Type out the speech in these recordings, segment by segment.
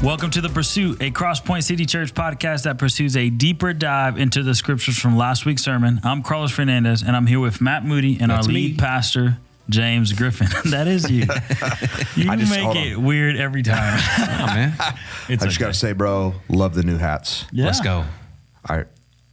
Welcome to The Pursuit, a Crosspoint City Church podcast that pursues a deeper dive into the scriptures from last week's sermon. I'm Carlos Fernandez, and I'm here with Matt Moody and our lead pastor, James Griffin. That is you. You make it weird every time. Oh, man. I just got to say, bro, love the new hats. Yeah. Let's go.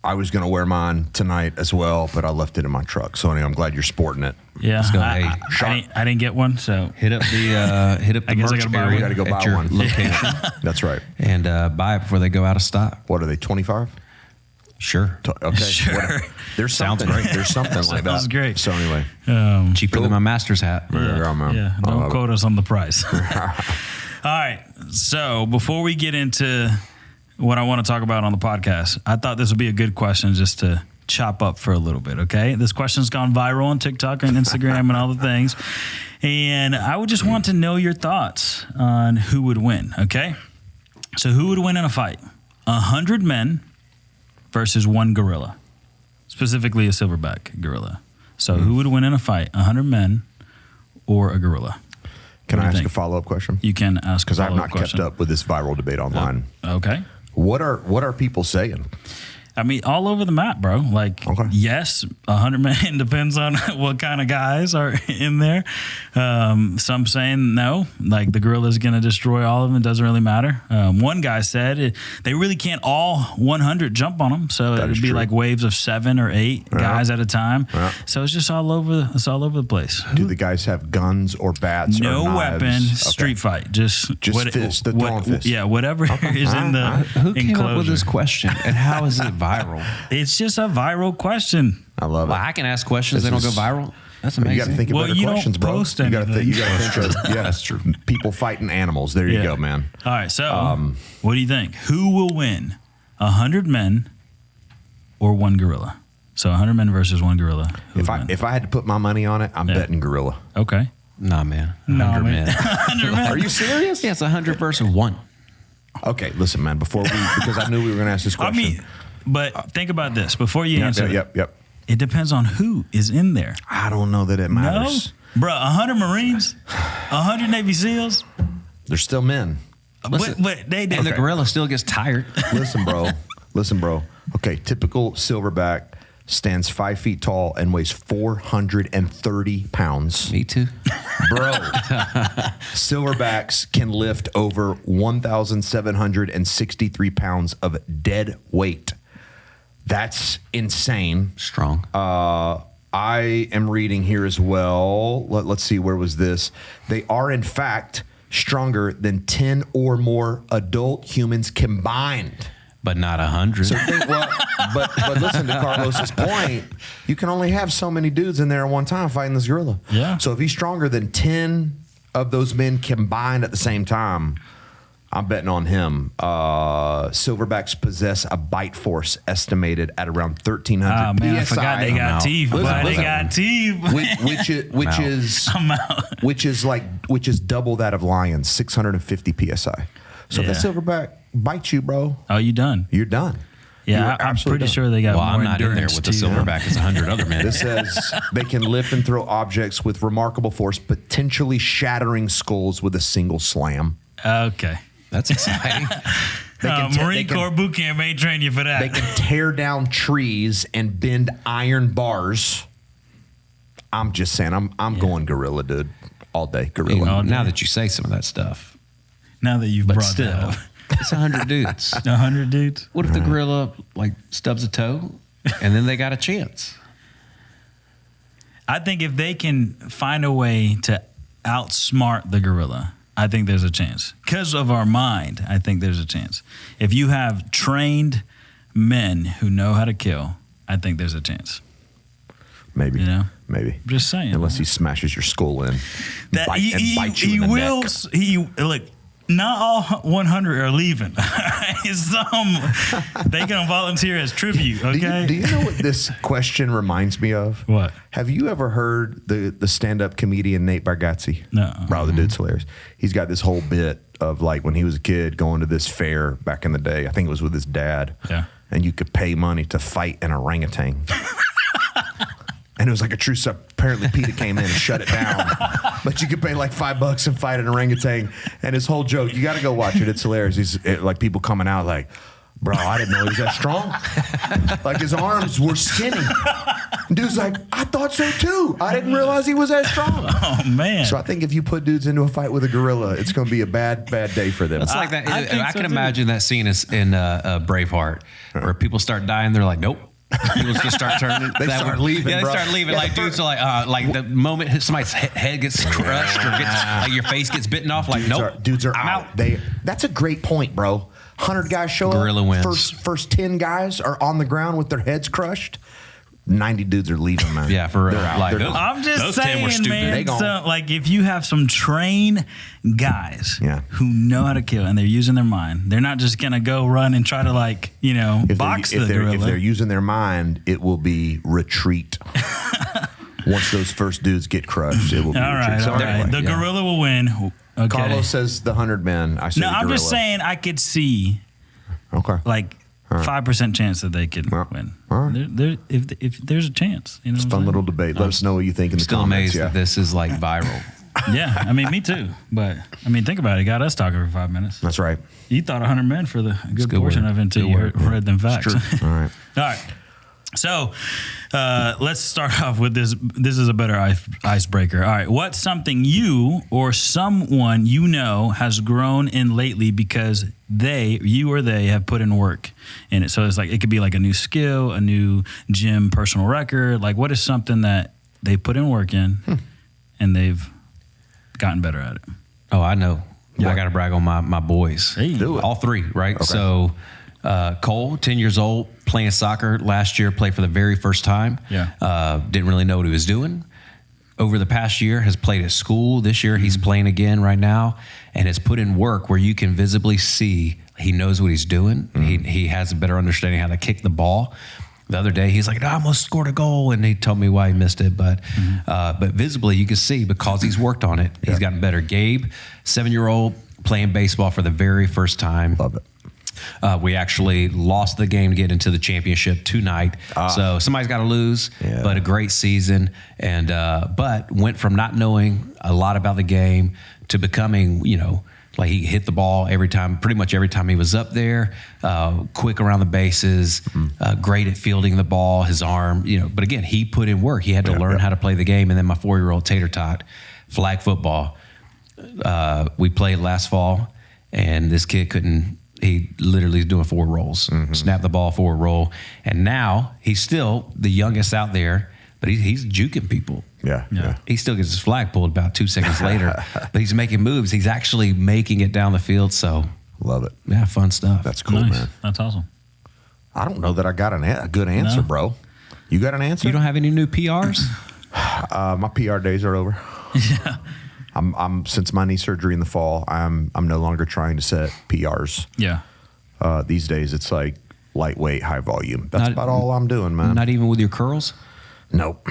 I was going to wear mine tonight as well, but I left it in my truck. So anyway, I'm glad you're sporting it. Yeah, Let's go. I didn't get one, so Hit up the merch area. You got to go buy at your one. location That's right. and buy it before they go out of stock. What are they, 25? Sure. Okay. Sure. There's Sounds something. great. There's something like that. Sounds great. So anyway. Cheaper than my master's hat. Yeah, don't quote us on the price. All right, so before we get into what I want to talk about on the podcast, I thought this would be a good question just to chop up for a little bit, okay? This question's gone viral on TikTok and Instagram and all the things, and I would just want to know your thoughts on who would win, okay? So who would win in a fight? 100 men versus one gorilla, specifically a silverback gorilla. So who would win in a fight, 100 men or a gorilla? Can I ask think? a follow-up question? You can ask a Because I've follow-up not kept up with this viral debate online. Okay. What are people saying? I mean, all over the map, bro. Like, yes, 100 men depends on what kind of guys are in there. Some saying no, like the gorilla's going to destroy all of them. It doesn't really matter. One guy said they really can't all 100 jump on them. So it would be like waves of 7 or 8 guys at a time. Yeah. So it's just all over the place. Do the guys have guns or bats no or knives? Weapon, street fight. Just fist, the throwing fist. Yeah, whatever is in the Who came enclosure. up with this question, and how is it viral? It's just a viral question. I love it. Well, I can ask questions. They don't go viral. That's amazing. You got to think of better you questions, don't bro. post You got to anything. think of yeah, that's true. People fighting animals. There you go, man. All right, so what do you think? Who will win, 100 men or one gorilla? So 100 men versus one gorilla. If I had to put my money on it, I'm betting gorilla. Okay. Nah, man. 100 men. 100 men. Are you serious? Yeah, it's 100 versus 1. Okay, listen, man. Because I knew we were going to ask this question. I mean, but think about this. Before you answer Yep. it depends on who is in there. I don't know that it matters. No? Bro, 100 Marines, 100 Navy SEALs. They're still men. Listen, but they did. And the gorilla still gets tired. Listen, bro. Okay, typical silverback stands 5 feet tall and weighs 430 pounds. Me too. Bro, silverbacks can lift over 1,763 pounds of dead weight. That's insane. Strong. I am reading here as well. Let's see, where was this? They are, in fact, stronger than 10 or more adult humans combined. But not 100. So but listen to Carlos's point. You can only have so many dudes in there at one time fighting this gorilla. Yeah. So if he's stronger than 10 of those men combined at the same time, I'm betting on him. Silverbacks possess a bite force estimated at around 1,300 Oh, man, PSI. I forgot they got teeth. They got teeth. which is double that of lions, 650 PSI. So if that silverback bites you, bro, Oh, you done? you're done. Yeah, I'm pretty sure they got well, more I'm not in there endurance with the too. silverback as 100 other men. This says they can lift and throw objects with remarkable force, potentially shattering skulls with a single slam. Okay. That's exciting. Marine Corps boot camp ain't train you for that. They can tear down trees and bend iron bars. I'm just saying, I'm going gorilla, dude, all day. Gorilla. Now that you say some of that stuff. Now that you've brought that up. It's 100 dudes. 100 dudes? What if the gorilla stubs a toe and then they got a chance? I think if they can find a way to outsmart the gorilla, I think there's a chance. Because of our mind, I think there's a chance. If you have trained men who know how to kill, I think there's a chance. Maybe. You know? Maybe. Just saying. Unless he smashes your skull in. Bites you in the will. neck. Look, not all 100 are leaving. Some, they can volunteer as tribute, okay? Do you know what this question reminds me of? What? Have you ever heard the stand-up comedian Nate Bargatze? No. Bro, the dude's hilarious. He's got this whole bit of like when he was a kid going to this fair back in the day. I think it was with his dad. Yeah. And you could pay money to fight an orangutan. And it was like a true. Apparently, PETA came in and shut it down. but you could pay like $5 and fight an orangutan. And his whole joke, you got to go watch it. It's hilarious. He's like people coming out like, bro, I didn't know he was that strong. Like his arms were skinny. Dude's like, I thought so too. I didn't realize he was that strong. Oh man! So I think if you put dudes into a fight with a gorilla, it's going to be a bad day for them. It's like that. I can too. imagine that scene in Braveheart where people start dying. They're like, nope. People just start turning. They start leaving. Yeah, they bro. start leaving. Yeah, like dudes are like the moment somebody's head gets crushed or like your face gets bitten off. Like Dudes are I'm out. That's a great point, bro. 100 guys show Gorilla up. wins. First 10 guys are on the ground with their heads crushed. 90 dudes are leaving, man. Yeah, for real. They're out. Like, They're those- done. I'm just Those 10 saying, were stupid. man. They gone. So, like, if you have some trained guys Yeah. who know how to kill and they're using their mind, they're not just gonna go run and try to box the gorilla. If they're using their mind, it will be retreat. Once those first dudes get crushed, it will be all retreat. right, So all right. anyway, The gorilla will win. Okay. Carlos says the 100 men. I say No, the I'm gorilla. just saying I could see Okay. like 5% chance that they could Well, win. all right. If there's a chance, you know. It's a what fun I'm little debate. Let us know what you think in the Still comments. amazed Yeah. that this is like viral. saying? Yeah, I mean, me too. But I mean, think about it. It got us talking for 5 minutes. That's right. You thought 100 men for the good good portion word. of it until Good you word. read them facts. All right. All right. So let's start off with this. This is a better icebreaker. All right. What's something you or someone you know has grown in lately because you or they have put in work in it? So it's like, it could be like a new skill, a new gym personal record. Like, what is something that they put in work in and they've gotten better at it? Oh, I know. Yeah. I got to brag on my boys. Hey. Do it. All three, right? Okay. So Cole, 10 years old, playing soccer last year, played for the very first time. Yeah. Didn't really know what he was doing. Over the past year, has played at school. This year, he's playing again right now and has put in work where you can visibly see he knows what he's doing. He has a better understanding how to kick the ball. The other day, he's like, I almost scored a goal, and he told me why he missed it. But visibly, you can see because he's worked on it, he's gotten better. Gabe, 7-year-old, playing baseball for the very first time. Love it. We actually lost the game to get into the championship tonight. So somebody's got to lose, Yeah. but a great season. And but went from not knowing a lot about the game to becoming, like he hit the ball pretty much every time he was up there, quick around the bases, great at fielding the ball, his arm, But again, he put in work. He had to learn how to play the game. And then my 4-year-old Tater Tot, flag football. We played last fall, and this kid he literally is doing 4 rolls, snap the ball, 4 roll. And now he's still the youngest out there, but he's juking people. Yeah. He still gets his flag pulled about 2 seconds later, but he's making moves. He's actually making it down the field. So Love it. yeah, fun stuff. That's cool, Nice. man. That's awesome. I don't know that I got a good answer, No. bro. You got an answer? You don't have any new PRs? My PR days are over. Yeah. I'm since my knee surgery in the fall, I'm no longer trying to set PRs. Yeah. These days it's like lightweight, high volume. That's Not- about all I'm doing, man. Not even with your curls? Nope.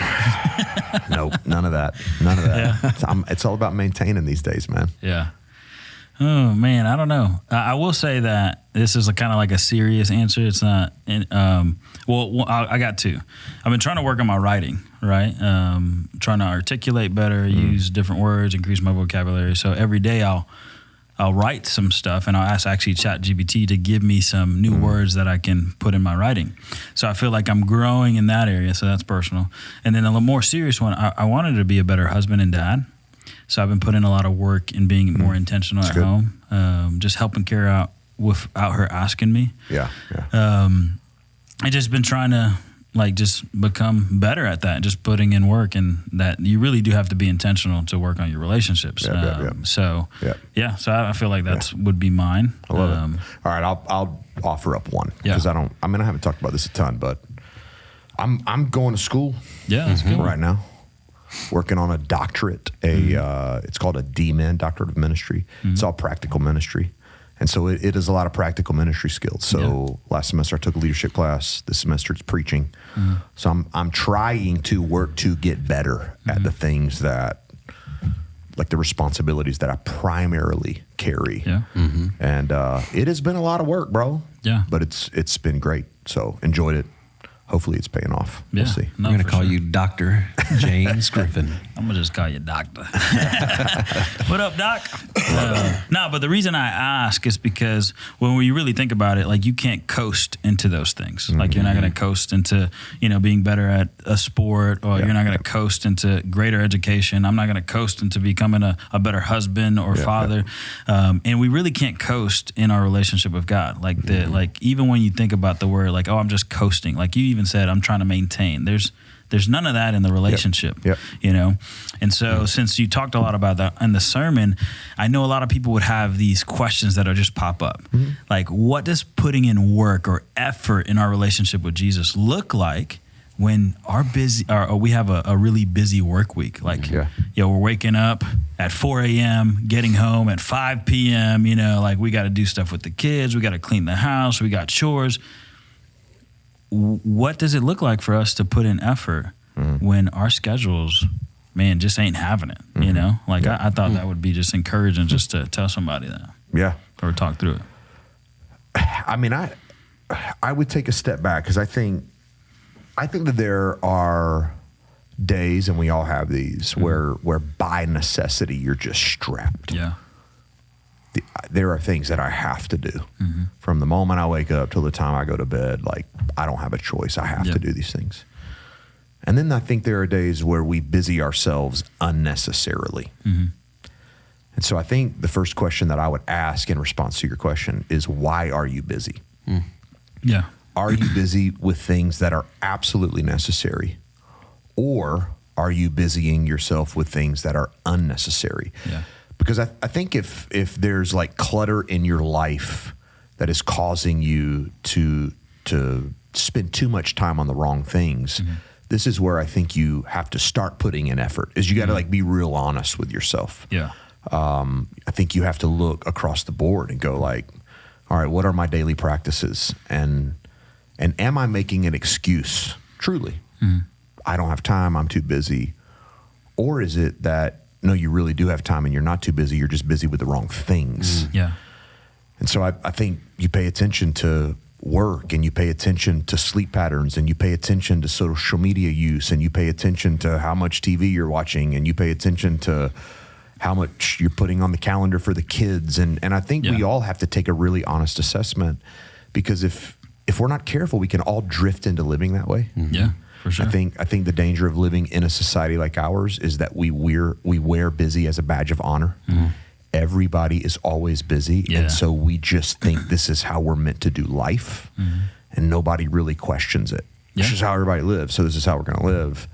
Nope. None of that. None of that. It's all about maintaining these days, man. Yeah. Oh man, I don't know. I will say that this is kind of like a serious answer. It's not. I got 2. I've been trying to work on my writing, right? Trying to articulate better, use different words, increase my vocabulary. So every day I'll write some stuff and I'll ask actually ChatGPT to give me some new words that I can put in my writing. So I feel like I'm growing in that area. So that's personal. And then a little more serious one. I wanted to be a better husband and dad. So I've been putting a lot of work in being more intentional at good. home, just helping Kara out without her asking me. Yeah. I just been trying to just become better at that, just putting in work, and that you really do have to be intentional to work on your relationships. Yeah. So Yeah. so I feel like would be mine. I love it. All right, I'll offer up one Yeah. because I haven't talked about this a ton, but I'm going to school Yeah, that's good. right now, working on a doctorate. It's called a DMin, Doctorate of Ministry. It's all practical ministry. And so it is a lot of practical ministry skills. So last semester I took a leadership class. This semester it's preaching. So I'm trying to work to get better at the things that, like the responsibilities that I primarily carry. Yeah. And it has been a lot of work, bro. Yeah. But it's been great. So enjoyed it. hopefully it's paying off. Yeah. We'll see. I'm going to call you Dr. James Griffin. I'm going to just call you doctor. What up, doc? No, but the reason I ask is because when we really think about it, like you can't coast into those things. Like you're not going to coast into, being better at a sport, or you're not going to coast into greater education. I'm not going to coast into becoming a better husband or father. And we really can't coast in our relationship with God. Like like even when you think about the word, like, oh, I'm just coasting. Like you even said, I'm trying to maintain. There's none of that in the relationship, And so since you talked a lot about that in the sermon, I know a lot of people would have these questions that are just pop up. Like, what does putting in work or effort in our relationship with Jesus look like when we have a really busy work week? Like, we're waking up at 4 a.m., getting home at 5 p.m., like we got to do stuff with the kids. We got to clean the house. We got chores. What does it look like for us to put in effort when our schedules, man, just ain't having it, Like I thought that would be just encouraging just to tell somebody that. Yeah. Or talk through it. I mean, I would take a step back because I think that there are days, and we all have these, where by necessity you're just strapped. Yeah. There are things that I have to do from the moment I wake up till the time I go to bed. Like, I don't have a choice. I have to do these things. And then I think there are days where we busy ourselves unnecessarily. And so I think the first question that I would ask in response to your question is, why are you busy? Yeah. Are you busy with things that are absolutely necessary? Or are you busying yourself with things that are unnecessary? Yeah. Because I think if there's like clutter in your life that is causing you to spend too much time on the wrong things, this is where I think you have to start putting in effort. Is you got to like be real honest with yourself. Yeah. I think you have to look across the board and go like, all right, what are my daily practices? And am I making an excuse truly? I don't have time, I'm too busy. Or is it that, no, you really do have time and you're not too busy, you're just busy with the wrong things? Yeah. And so I think you pay attention to work, and you pay attention to sleep patterns, and you pay attention to social media use, and you pay attention to how much TV you're watching, and you pay attention to how much you're putting on the calendar for the kids. And I think we all have to take a really honest assessment, because if we're not careful, we can all drift into living that way. Yeah, for sure. I think the danger of living in a society like ours is that we wear busy as a badge of honor. Everybody is always busy. And so we just think this is how we're meant to do life. And nobody really questions it. This is how everybody lives, so this is how we're going to live.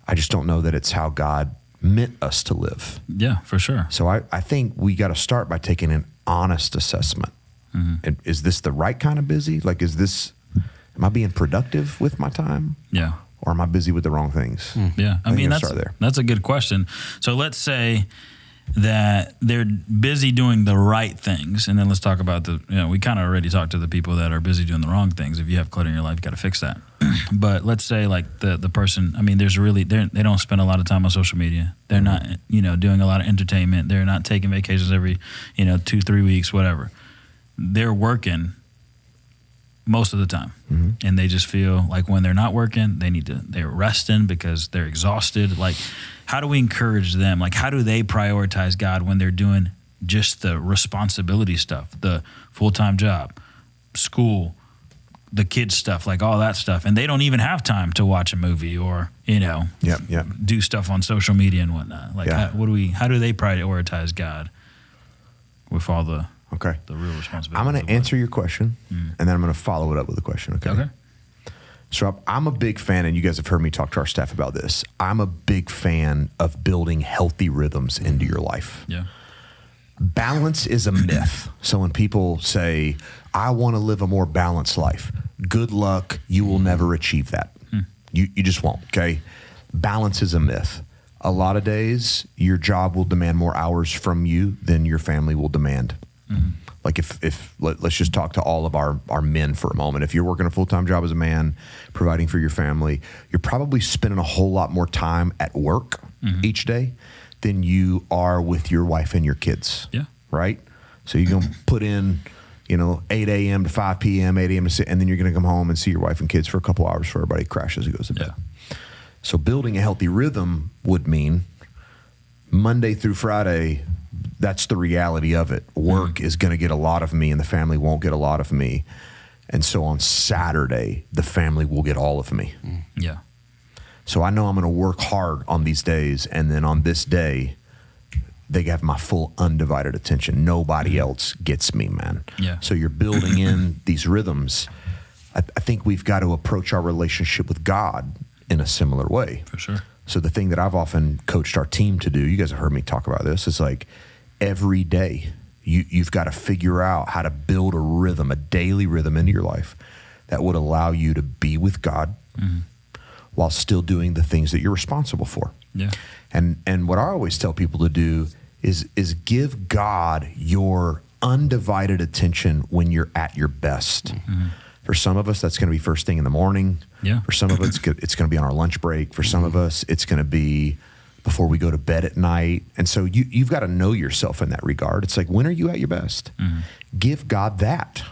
I just don't know that it's how God meant us to live. Yeah, for sure. So I think we got to start by taking an honest assessment. And is this the right kind of busy? Like, am I being productive with my time? Yeah. Or am I busy with the wrong things? Yeah. I mean, start that's a good question. So let's say that they're busy doing the right things. And then let's talk about we kind of already talked to the people that are busy doing the wrong things. If you have clutter in your life, you got to fix that. But let's say like the person, I mean, they don't spend a lot of time on social media. They're not, doing a lot of entertainment. They're not taking vacations every, 2-3 weeks, whatever. They're working most of the time. And they just feel like when they're not working, they're resting because they're exhausted. Like, how do we encourage them? Like, how do they prioritize God when they're doing just the responsibility stuff, the full-time job, school, the kids stuff, like all that stuff, and they don't even have time to watch a movie or, do stuff on social media and whatnot. Like, how do they prioritize God with all the real responsibility? I'm going to answer your question, and then I'm going to follow it up with a question. Okay. So I'm a big fan, and you guys have heard me talk to our staff about this. I'm a big fan of building healthy rhythms into your life. Yeah. Balance is a myth. So when people say, I want to live a more balanced life, good luck. You will never achieve that. You just won't. Okay. Balance is a myth. A lot of days, your job will demand more hours from you than your family will demand. Like let's just talk to all of our men for a moment. If you're working a full-time job as a man, providing for your family, you're probably spending a whole lot more time at work each day than you are with your wife and your kids. Yeah. Right? So you're going to put in, 8 a.m. to 5 p.m., 8 a.m. to 6, and then you're going to come home and see your wife and kids for a couple hours before everybody crashes and goes to bed. Yeah. So building a healthy rhythm would mean Monday through Friday, that's the reality of it. Work is going to get a lot of me and the family won't get a lot of me. And so on Saturday, the family will get all of me. Yeah. So I know I'm going to work hard on these days, and then on this day, they have my full undivided attention. Nobody else gets me, man. Yeah. So you're building in these rhythms. I think we've got to approach our relationship with God in a similar way. For sure. So the thing that I've often coached our team to do, you guys have heard me talk about this, is like every day you've got to figure out how to build a rhythm, a daily rhythm into your life that would allow you to be with God while still doing the things that you're responsible for. Yeah. And what I always tell people to do is give God your undivided attention when you're at your best. For some of us, that's going to be first thing in the morning. Yeah. For some of us, it's going to be on our lunch break. For some of us, it's going to be before we go to bed at night. And so you've got to know yourself in that regard. It's like, when are you at your best? Give God that.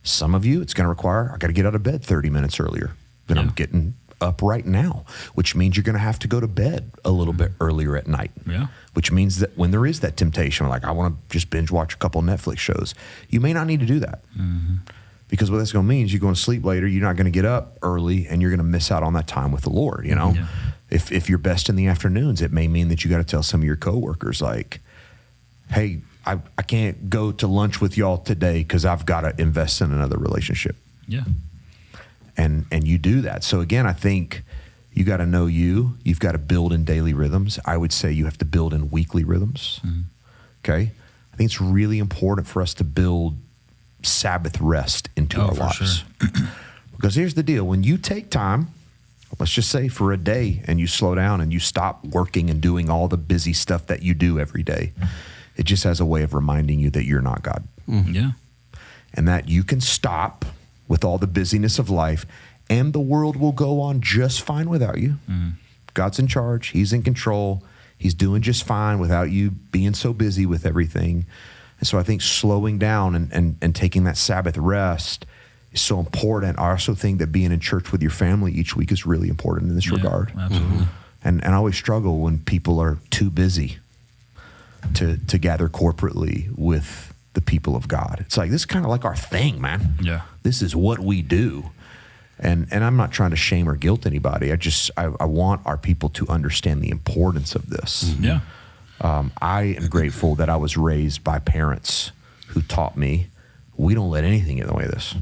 Some of you, it's going to require, I got to get out of bed 30 minutes earlier than I'm getting up right now, which means you're going to have to go to bed a little bit earlier at night. Yeah. Which means that when there is that temptation, like I want to just binge watch a couple Netflix shows, you may not need to do that. Because what that's going to mean is you're going to sleep later, you're not going to get up early, and you're going to miss out on that time with the Lord, Yeah. If you're best in the afternoons, it may mean that you got to tell some of your coworkers, like, hey, I can't go to lunch with y'all today because I've got to invest in another relationship. Yeah. And you do that. So again, I think you got to know you've got to build in daily rhythms. I would say you have to build in weekly rhythms. Okay. I think it's really important for us to build Sabbath rest into our lives. Sure. Because here's the deal. When you take time, let's just say for a day, and you slow down and you stop working and doing all the busy stuff that you do every day, it just has a way of reminding you that you're not God. Yeah. And that you can stop with all the busyness of life, and the world will go on just fine without you. God's in charge. He's in control. He's doing just fine without you being so busy with everything. And so I think slowing down and taking that Sabbath rest is so important. I also think that being in church with your family each week is really important in this regard. Absolutely. And I always struggle when people are too busy to gather corporately with the people of God. It's like, this is kind of like our thing, man. Yeah. This is what we do. And I'm not trying to shame or guilt anybody. I want our people to understand the importance of this. Yeah. I am grateful that I was raised by parents who taught me, we don't let anything get in the way of this.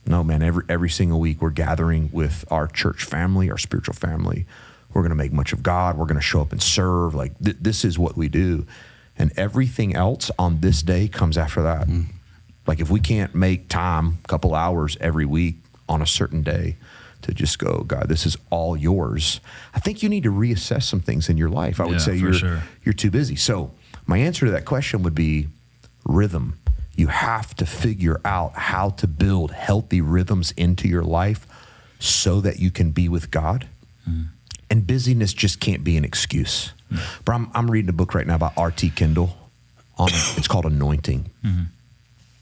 No, man, every single week we're gathering with our church family, our spiritual family. We're going to make much of God. We're going to show up and serve. Like this is what we do. And everything else on this day comes after that. Like if we can't make time, a couple hours every week on a certain day to just go, God, this is all yours, I think you need to reassess some things in your life. I would say you're too busy. So my answer to that question would be rhythm. You have to figure out how to build healthy rhythms into your life so that you can be with God. And busyness just can't be an excuse. But I'm reading a book right now by R.T. Kendall. It's called Anointing.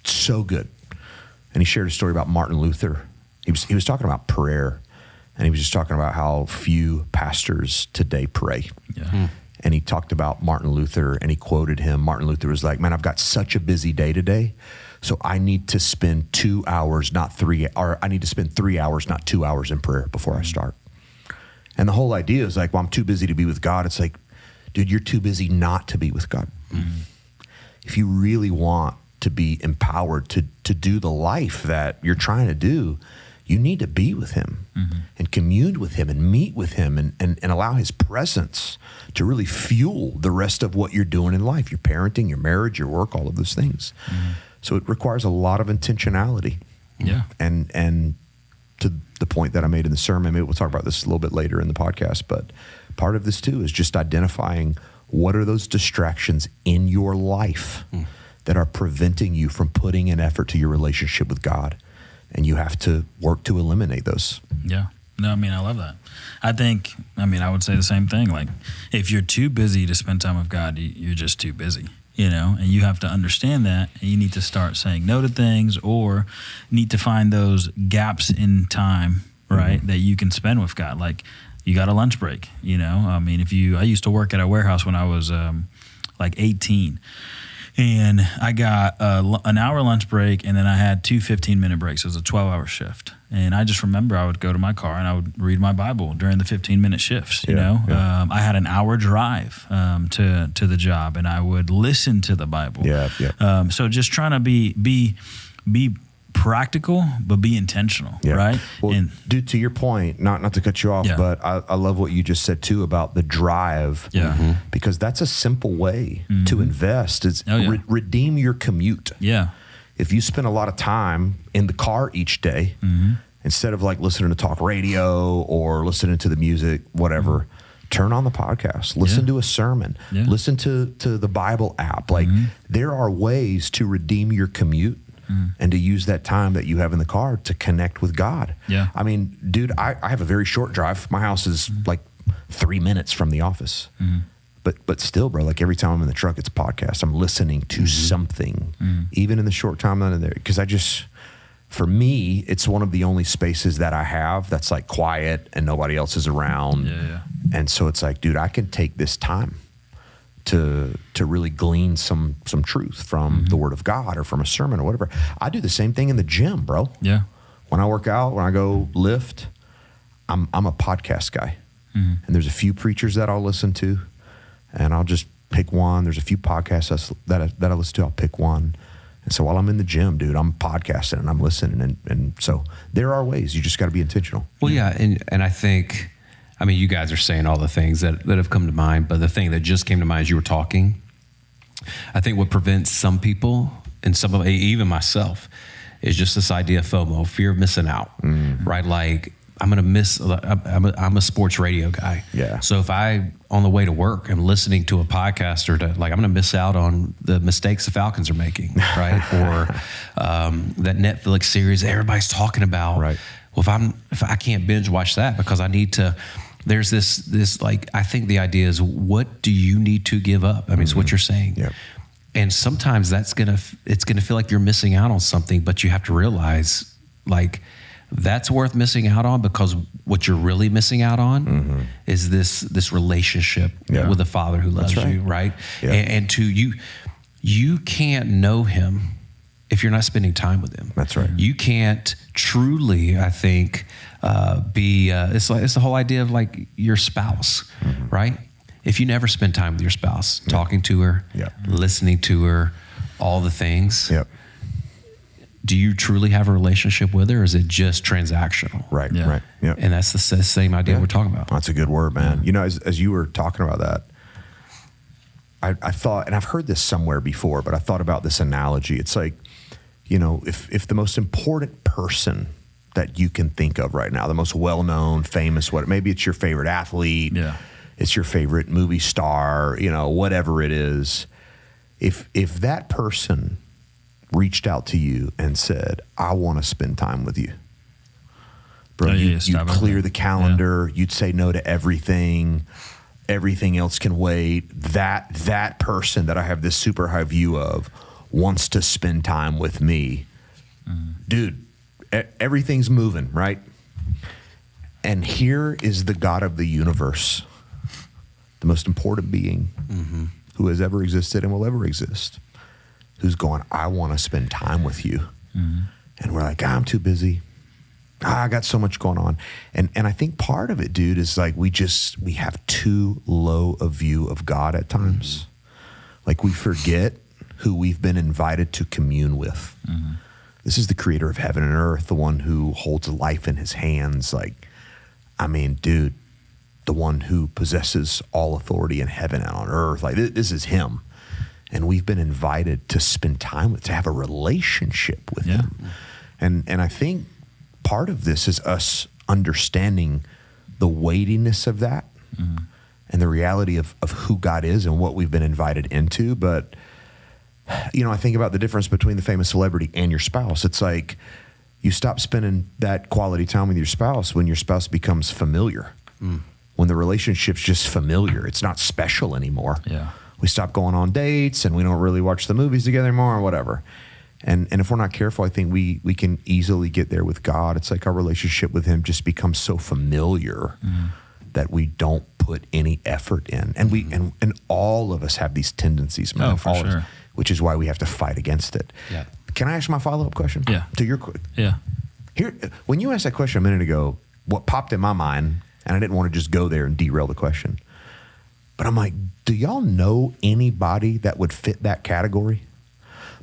So good. And he shared a story about Martin Luther. He was talking about prayer, and he was just talking about how few pastors today pray. Yeah. And he talked about Martin Luther, and he quoted him. Martin Luther was like, man, I've got such a busy day today, so I need to spend 2 hours, not 3, or I need to spend 3 hours, not 2 hours in prayer before I start. And the whole idea is like, well, I'm too busy to be with God. It's like, dude, you're too busy not to be with God. If you really want to be empowered to do the life that you're trying to do, you need to be with him and commune with him and meet with him and allow his presence to really fuel the rest of what you're doing in life, your parenting, your marriage, your work, all of those things. So it requires a lot of intentionality. Yeah. And to the point that I made in the sermon, maybe we'll talk about this a little bit later in the podcast, but part of this too is just identifying what are those distractions in your life that are preventing you from putting an effort to your relationship with God. And you have to work to eliminate those. Yeah. No, I mean, I love that. I would say the same thing. Like, if you're too busy to spend time with God, you're just too busy. and you have to understand that, and you need to start saying no to things, or need to find those gaps in time, right, that you can spend with God. Like, you got a lunch break, I mean, I used to work at a warehouse when I was like 18, and I got an hour lunch break, and then I had 2 15-minute breaks. It was a 12-hour shift. And I just remember I would go to my car and I would read my Bible during the 15-minute shifts, I had an hour drive to the job, and I would listen to the Bible. So just trying to be practical, but be intentional, right? Well, dude, to your point, not to cut you off, but I love what you just said too about the drive, because that's a simple way to invest. Is redeem your commute. If you spend a lot of time in the car each day, instead of like listening to talk radio or listening to the music, whatever, turn on the podcast, listen to a sermon, listen to the Bible app. Like, there are ways to redeem your commute and to use that time that you have in the car to connect with God. I mean, dude, I have a very short drive. My house is like 3 minutes from the office. But still, bro, like every time I'm in the truck, it's a podcast. I'm listening to something, even in the short time I'm in there. Because for me, it's one of the only spaces that I have that's like quiet and nobody else is around. And so it's like, dude, I can take this time to really glean some truth from the Word of God or from a sermon or whatever. I do the same thing in the gym, bro. When I work out, when I go lift, I'm a podcast guy. And there's a few preachers that I'll listen to, and I'll just pick one. There's a few podcasts that I listen to. I'll pick one. And so while I'm in the gym, dude, I'm podcasting and I'm listening. And so there are ways. You just got to be intentional. Well, and I think, I mean, you guys are saying all the things that have come to mind, but the thing that just came to mind as you were talking, I think what prevents some people, and some of even myself, is just this idea of FOMO, fear of missing out, right? Like, I'm going to miss, I'm a sports radio guy. So if I, on the way to work, am listening to a podcast I'm going to miss out on the mistakes the Falcons are making, right? Or that Netflix series that everybody's talking about. Right. Well, if I can't binge watch that because I need to, there's this like, I think the idea is, what do you need to give up? I mean, it's what you're saying. And sometimes it's going to feel like you're missing out on something, but you have to realize, like, that's worth missing out on, because what you're really missing out on is this relationship with the Father who loves you, right? And you can't know Him if you're not spending time with Him. That's right. You can't truly, I think, it's the whole idea of like your spouse, right? If you never spend time with your spouse, talking to her, listening to her, all the things. Do you truly have a relationship with her, or is it just transactional? Right. And that's the same idea we're talking about. That's a good word, man. You know, as you were talking about that, I thought, and I've heard this somewhere before, but I thought about this analogy. It's like, you know, if the most important person that you can think of right now, the most well-known, famous, maybe it's your favorite athlete, it's your favorite movie star, you know, whatever it is. If that person reached out to you and said, I want to spend time with you, bro, you'd clear the calendar, you'd say no to everything else can wait. That person that I have this super high view of wants to spend time with me. Dude, everything's moving, right? And here is the God of the universe, the most important being who has ever existed and will ever exist, who's going, I want to spend time with you. And we're like, I'm too busy. I got so much going on. And I think part of it, dude, is like we have too low a view of God at times. Like, we forget who we've been invited to commune with. This is the creator of heaven and earth, the one who holds life in his hands. Like, I mean, dude, the one who possesses all authority in heaven and on earth. Like, this is him. And we've been invited to spend time with, to have a relationship with him. And I think part of this is us understanding the weightiness of that and the reality of who God is and what we've been invited into. But, you know, I think about the difference between the famous celebrity and your spouse. It's like you stop spending that quality time with your spouse when your spouse becomes familiar. When the relationship's just familiar, it's not special anymore. we stop going on dates and we don't really watch the movies together anymore or whatever. And if we're not careful, I think we can easily get there with God. It's like our relationship with him just becomes so familiar that we don't put any effort in. And and all of us have these tendencies, man. Oh, for sure. Which is why we have to fight against it. Yeah. Can I ask my follow-up question? Yeah. To your Yeah. Here, when you asked that question a minute ago, what popped in my mind, and I didn't want to just go there and derail the question, but I'm like, do y'all know anybody that would fit that category?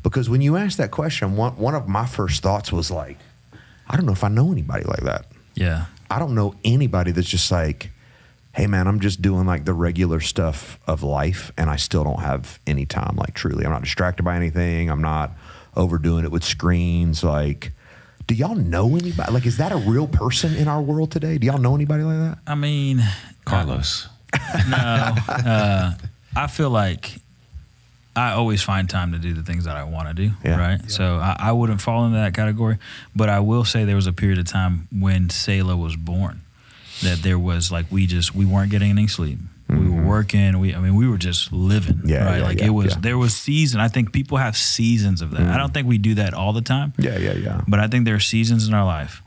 Because when you asked that question, one of my first thoughts was like, I don't know if I know anybody like that. Yeah. I don't know anybody that's just like, hey man, I'm just doing like the regular stuff of life and I still don't have any time. Like truly, I'm not distracted by anything. I'm not overdoing it with screens. Like, do y'all know anybody? Like, is that a real person in our world today? Do y'all know anybody like that? I mean, Carlos. No. I feel like I always find time to do the things that I want to do, right? Yeah. So I wouldn't fall into that category. But I will say there was a period of time when Selah was born that there was like we weren't getting any sleep. We were working. We were just living, right? Like it was. There was season. I think people have seasons of that. I don't think we do that all the time. Yeah. But I think there are seasons in our life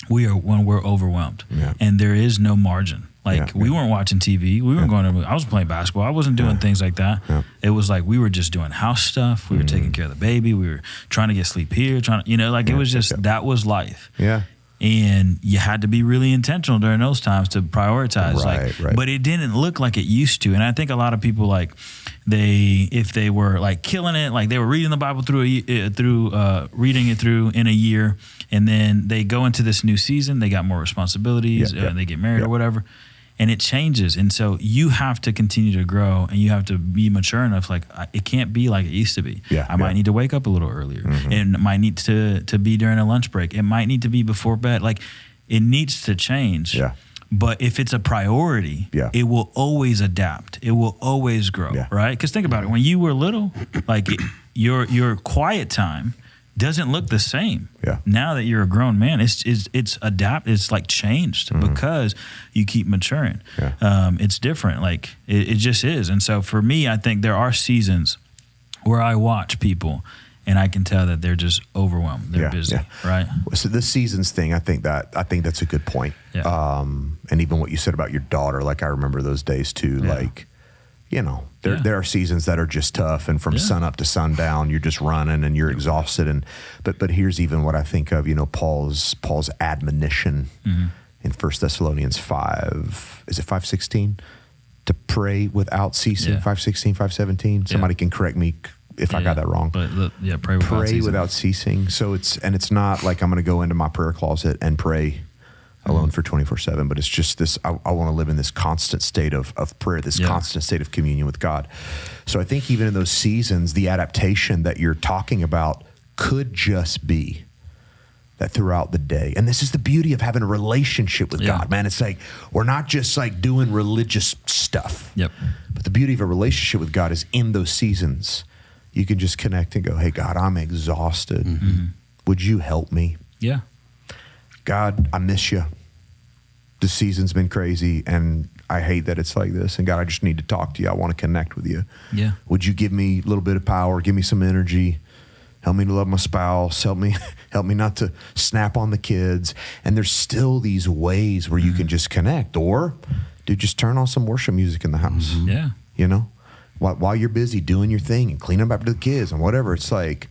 when we're overwhelmed, and there is no margin. Like we weren't watching TV. We weren't going to. I was playing basketball. I wasn't doing things like that. Yeah. It was like we were just doing house stuff. We were taking care of the baby. We were trying to get sleep here. It was just that was life. Yeah. And you had to be really intentional during those times to prioritize. Right. But it didn't look like it used to. And I think a lot of people like if they were like killing it, like they were reading the Bible reading it through in a year, and then they go into this new season, they got more responsibilities, they get married or whatever. And it changes. And so you have to continue to grow and you have to be mature enough. Like it can't be like it used to be. I might need to wake up a little earlier. And it might need to be during a lunch break. It might need to be before bed. Like it needs to change. Yeah. But if it's a priority, it will always adapt. It will always grow, right? Because think about it. When you were little, like your quiet time doesn't look the same. Now that you're a grown man, it's like changed because you keep maturing. It's different. Like it just is. And so for me, I think there are seasons where I watch people and I can tell that they're just overwhelmed. They're busy, right? So this seasons thing, I think that's a good point. And even what you said about your daughter, like I remember those days too. Like, there are seasons that are just tough, and from sun up to sundown, you're just running and you're exhausted. But here's even what I think of, Paul's admonition in 1 Thessalonians 5. Is it 5:16? To pray without ceasing. 5:16, 5:17. Somebody can correct me if I got that wrong. But pray without ceasing. So it's not like I'm going to go into my prayer closet and pray alone for 24/7, but it's just this, I want to live in this constant state of prayer, this constant state of communion with God. So I think even in those seasons, the adaptation that you're talking about could just be that throughout the day. And this is the beauty of having a relationship with God, man. It's like, we're not just like doing religious stuff, but the beauty of a relationship with God is in those seasons, you can just connect and go, hey God, I'm exhausted. Would you help me? God, I miss you. The season's been crazy and I hate that it's like this. And God, I just need to talk to you. I want to connect with you. Would you give me a little bit of power? Give me some energy. Help me to love my spouse. Help me not to snap on the kids. And there's still these ways where you can just connect. Or, dude, just turn on some worship music in the house. While you're busy doing your thing and cleaning up after the kids and whatever. It's like,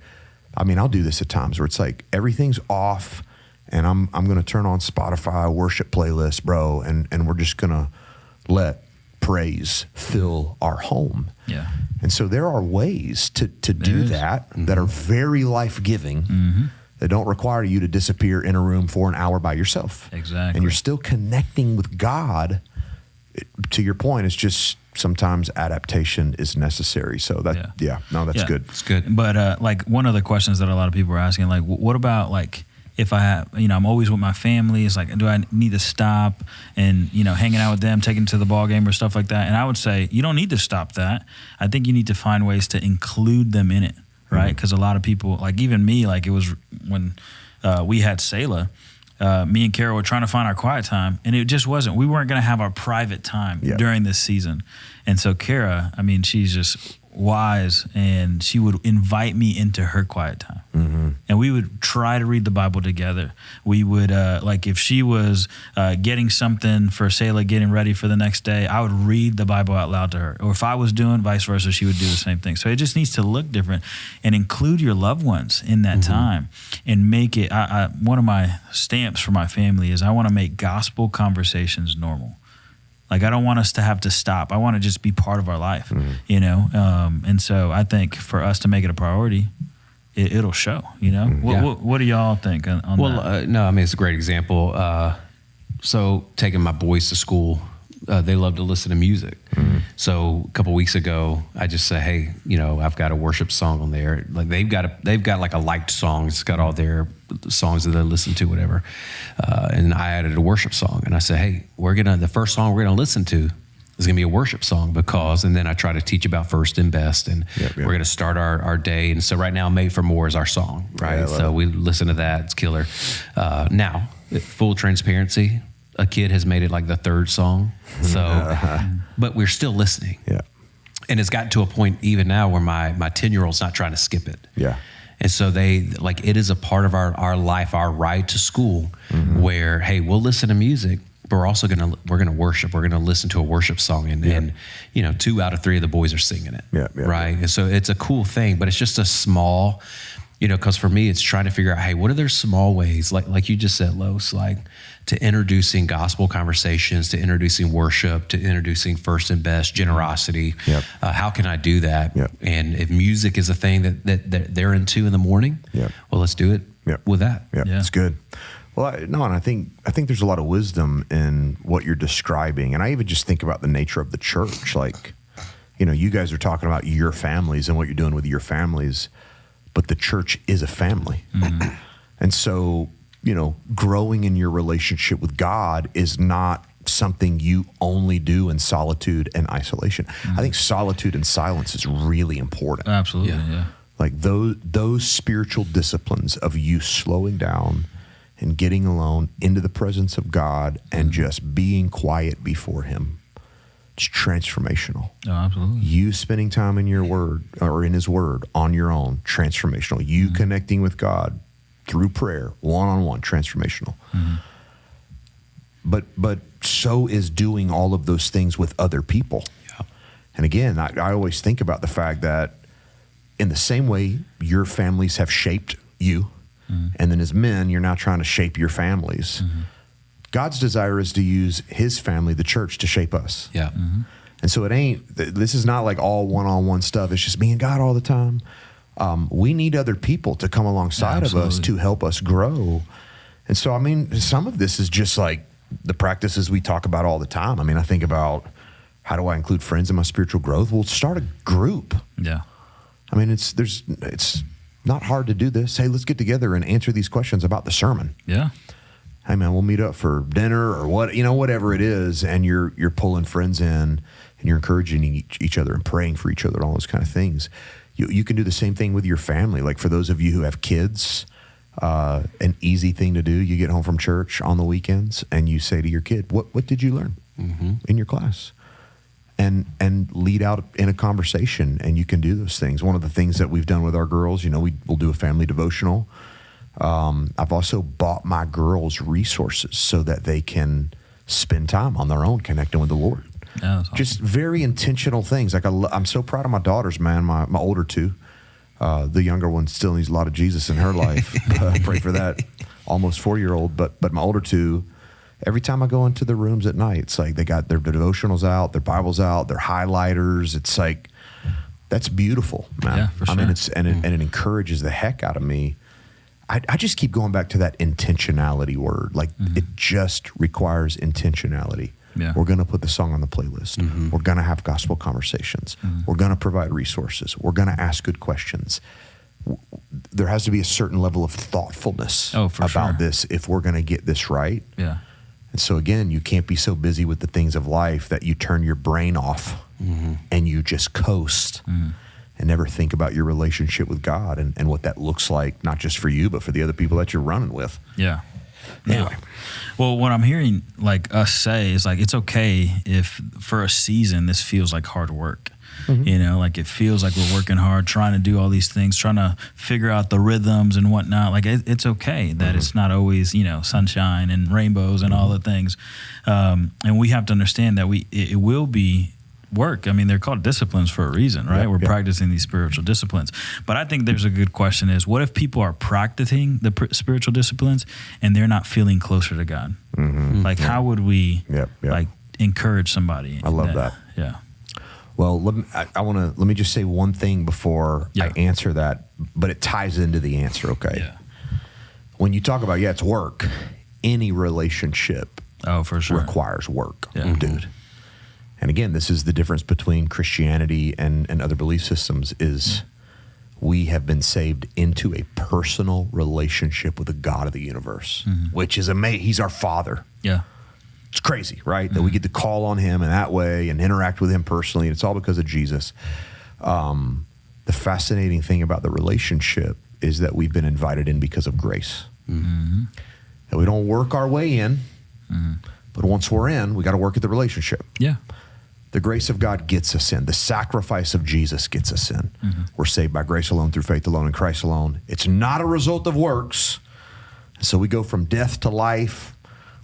I'll do this at times where it's like everything's off. And I'm going to turn on Spotify worship playlist, bro, and we're just going to let praise fill our home. And so there are ways to do that that are very life-giving, that don't require you to disappear in a room for an hour by yourself. Exactly. And you're still connecting with God. To your point, it's just sometimes adaptation is necessary. So that's good. It's good. But like one of the questions that a lot of people are asking, like, what about like, if I have, I'm always with my family, it's like, do I need to stop and, hanging out with them, taking them to the ball game or stuff like that? And I would say, you don't need to stop that. I think you need to find ways to include them in it, right? Because a lot of people, like even me, like it was when we had Selah, me and Kara were trying to find our quiet time, and it just wasn't. We weren't going to have our private time during this season. And so Kara, I mean, she's just wise, and she would invite me into her quiet time. And we would try to read the Bible together. We would, like if she was getting something for Selah, getting ready for the next day, I would read the Bible out loud to her. Or if I was doing vice versa, she would do the same thing. So it just needs to look different, and include your loved ones in that time, and make it, one of my stamps for my family is I want to make gospel conversations normal. Like, I don't want us to have to stop. I want to just be part of our life, you know? And so I think for us to make it a priority, it'll show, you know? What do y'all think on that? No, I mean, it's a great example. So taking my boys to school, they love to listen to music. So a couple weeks ago, I just said, hey, you know, I've got a worship song on there. Like they've got like a liked song. It's got all their songs that they listen to, whatever. And I added a worship song, and I said, hey, the first song we're gonna listen to is gonna be a worship song because, and then I try to teach about first and best, and we're gonna start our day. And so right now, Made for More is our song, right? So we listen to that. It's killer. Now, full transparency, a kid has made it like the third song. So, but we're still listening. Yeah. And it's gotten to a point even now where my 10-year-old's not trying to skip it. Yeah. And so it is a part of our life, our ride to school, where, hey, we'll listen to music, but we're also we're gonna worship. We're gonna listen to a worship song, and you know, 2 out of 3 of the boys are singing it. Right. And so it's a cool thing, but it's just a small, you know, because for me, it's trying to figure out, hey, what are there small ways, like you just said, Los, like to introducing gospel conversations, to introducing worship, to introducing first and best, generosity. How can I do that? And if music is a thing that they're into in the morning, well, let's do it with that. It's good. Well, and I think there's a lot of wisdom in what you're describing, and I even just think about the nature of the church. Like, you know, you guys are talking about your families and what you're doing with your families, but the church is a family. And so, you know, growing in your relationship with God is not something you only do in solitude and isolation. I think solitude and silence is really important. Absolutely, Like those spiritual disciplines of you slowing down and getting alone into the presence of God and just being quiet before Him. It's transformational. Oh, absolutely. You spending time in your word or in His word on your own, transformational. You connecting with God through prayer, one-on-one, transformational. But so is doing all of those things with other people. And again, I always think about the fact that in the same way your families have shaped you, and then as men, you're now trying to shape your families. God's desire is to use His family, the church, to shape us. And so this is not like all one-on-one stuff. It's just me and God all the time. We need other people to come alongside of us to help us grow. And so, I mean, some of this is just like the practices we talk about all the time. I mean, I think about, how do I include friends in my spiritual growth? Well, start a group. I mean, it's not hard to do this. Hey, let's get together and answer these questions about the sermon. Hey man, we'll meet up for dinner or whatever it is. And you're pulling friends in and you're encouraging each other and praying for each other and all those kind of things. You can do the same thing with your family. Like for those of you who have kids, an easy thing to do, you get home from church on the weekends and you say to your kid, what did you learn in your class? And lead out in a conversation, and you can do those things. One of the things that we've done with our girls, you know, we'll do a family devotional. I've also bought my girls resources so that they can spend time on their own connecting with the Lord. Awesome. Just very intentional things. Like I'm so proud of my daughters, man. My older two, the younger one still needs a lot of Jesus in her life. Pray for that. Almost 4-year-old, but my older two, every time I go into the rooms at night, it's like they got their devotionals out, their Bibles out, their highlighters. It's like, that's beautiful, man. For sure. I mean, it encourages the heck out of me. I just keep going back to that intentionality word. Like it just requires intentionality. We're going to put the song on the playlist. We're going to have gospel conversations. We're going to provide resources. We're going to ask good questions. There has to be a certain level of thoughtfulness about this if we're going to get this right. And so again, you can't be so busy with the things of life that you turn your brain off and you just coast and never think about your relationship with God and what that looks like, not just for you, but for the other people that you're running with. Anyway. Well, what I'm hearing like us say is like, it's okay if for a season this feels like hard work. You know, like it feels like we're working hard, trying to do all these things, trying to figure out the rhythms and whatnot. Like it's okay that it's not always, you know, sunshine and rainbows and all the things. And we have to understand that it will be work. I mean, they're called disciplines for a reason, right? We're practicing these spiritual disciplines. But I think there's a good question is, what if people are practicing the spiritual disciplines and they're not feeling closer to God? Like, how would we like encourage somebody? I love that. Yeah. Well, let me just say one thing before I answer that, but it ties into the answer, okay? Yeah. When you talk about, it's work, any relationship for sure requires work, dude. And again, this is the difference between Christianity and other belief systems is we have been saved into a personal relationship with the God of the universe, which is amazing. He's our Father. Yeah. It's crazy, right? That we get to call on him in that way and interact with him personally. And it's all because of Jesus. The fascinating thing about the relationship is that we've been invited in because of grace. That we don't work our way in, but once we're in, we got to work at the relationship. Yeah. The grace of God gets us in. The sacrifice of Jesus gets us in. We're saved by grace alone, through faith alone, in Christ alone. It's not a result of works. So we go from death to life.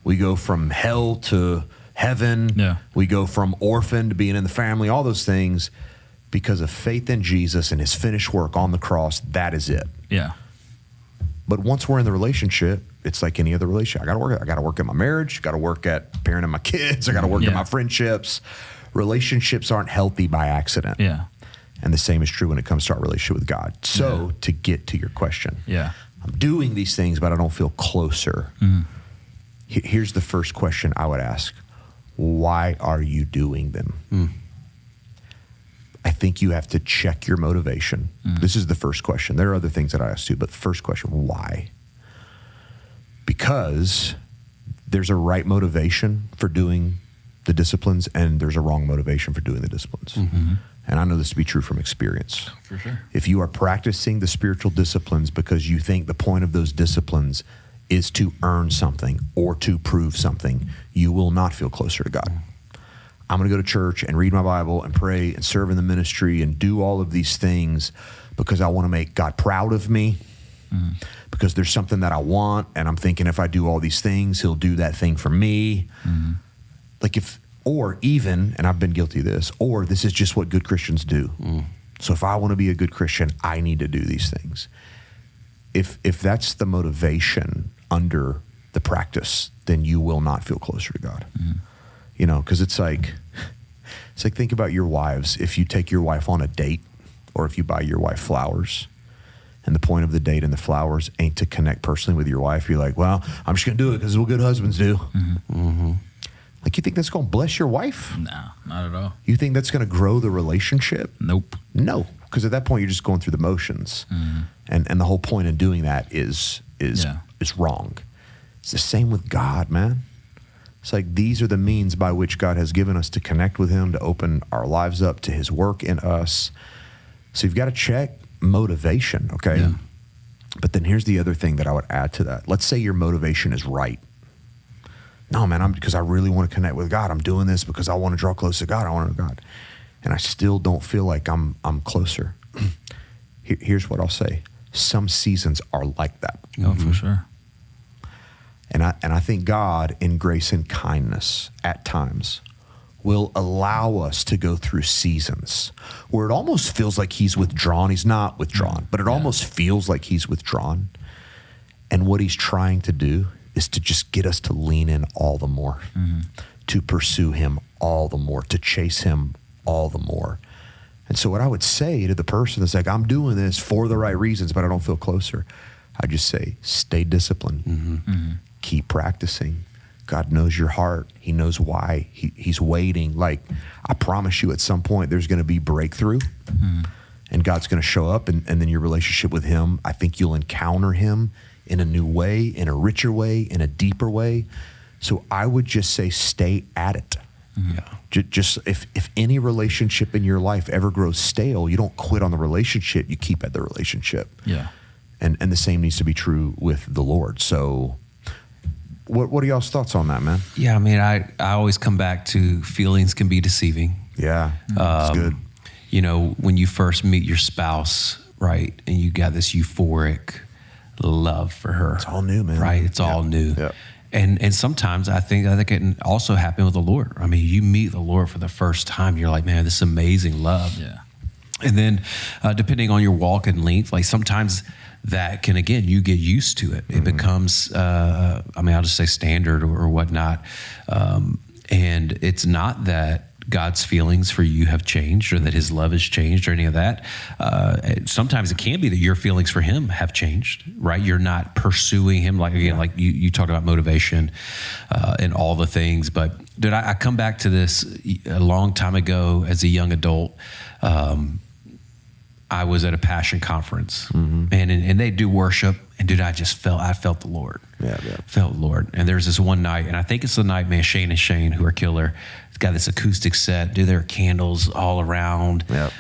We go from hell to heaven. Yeah. We go from orphan to being in the family, all those things because of faith in Jesus and his finished work on the cross. That is it. Yeah. But once we're in the relationship, it's like any other relationship. I got to work at my marriage. Got to work at parenting my kids. I got to work at my friendships. Relationships aren't healthy by accident. Yeah. And the same is true when it comes to our relationship with God. So to get to your question, I'm doing these things, but I don't feel closer. Here's the first question I would ask. Why are you doing them? I think you have to check your motivation. This is the first question. There are other things that I ask too, but the first question, why? Because there's a right motivation for doing the disciplines and there's a wrong motivation for doing the disciplines. And I know this to be true from experience. For sure. If you are practicing the spiritual disciplines because you think the point of those disciplines is to earn something or to prove something, you will not feel closer to God. I'm going to go to church and read my Bible and pray and serve in the ministry and do all of these things because I want to make God proud of me, because there's something that I want, and I'm thinking if I do all these things, he'll do that thing for me. Like or even, and I've been guilty of this, or this is just what good Christians do. So if I want to be a good Christian, I need to do these things. If that's the motivation under the practice, then you will not feel closer to God. You know, because it's like think about your wives. If you take your wife on a date, or if you buy your wife flowers, and the point of the date and the flowers ain't to connect personally with your wife, you're like, well, I'm just going to do it because it's what good husbands do. Like, you think that's going to bless your wife? No, not at all. You think that's going to grow the relationship? Nope. No, because at that point you're just going through the motions, and the whole point in doing that is wrong. It's the same with God, man. It's like these are the means by which God has given us to connect with him, to open our lives up to his work in us. So you've got to check motivation, okay? Yeah. But then here's the other thing that I would add to that. Let's say your motivation is right. No, man, because I really want to connect with God. I'm doing this because I want to draw close to God. I want to know God. And I still don't feel like I'm closer. Here's what I'll say. Some seasons are like that. Oh, for sure. And I think God, in grace and kindness, at times, will allow us to go through seasons where it almost feels like he's withdrawn. He's not withdrawn, but it almost feels like he's withdrawn. And what he's trying to do is to just get us to lean in all the more, to pursue him all the more, to chase him all the more. And so what I would say to the person that's like, I'm doing this for the right reasons, but I don't feel closer, I just say, stay disciplined. Keep practicing. God knows your heart. He knows why. He's waiting. Like, I promise you at some point there's going to be breakthrough, and God's going to show up, and then your relationship with him, I think you'll encounter him in a new way, in a richer way, in a deeper way. So I would just say stay at it. Just if any relationship in your life ever grows stale, you don't quit on the relationship, you keep at the relationship. And the same needs to be true with the Lord. So What are y'all's thoughts on that, man? Yeah, I mean, I always come back to feelings can be deceiving. Yeah, that's good. You know, when you first meet your spouse, right, and you got this euphoric love for her. It's all new, man. Right? It's all new. Yeah. And sometimes I think it can also happen with the Lord. I mean, you meet the Lord for the first time, you're like, man, this amazing love. Yeah. And then depending on your walk and length, like sometimes that can, again, you get used to it. It becomes, I'll just say standard or whatnot. And it's not that God's feelings for you have changed or that his love has changed or any of that. Sometimes it can be that your feelings for him have changed, right? You're not pursuing him like you talked about motivation and all the things. But dude, I come back to this a long time ago as a young adult. I was at a passion conference and they do worship, and dude, I felt the Lord. Yeah. Felt the Lord. And there's this one night, and I think it's the night, man, Shane and Shane, who are killer, it's got this acoustic set, dude, there are candles all around. Yep.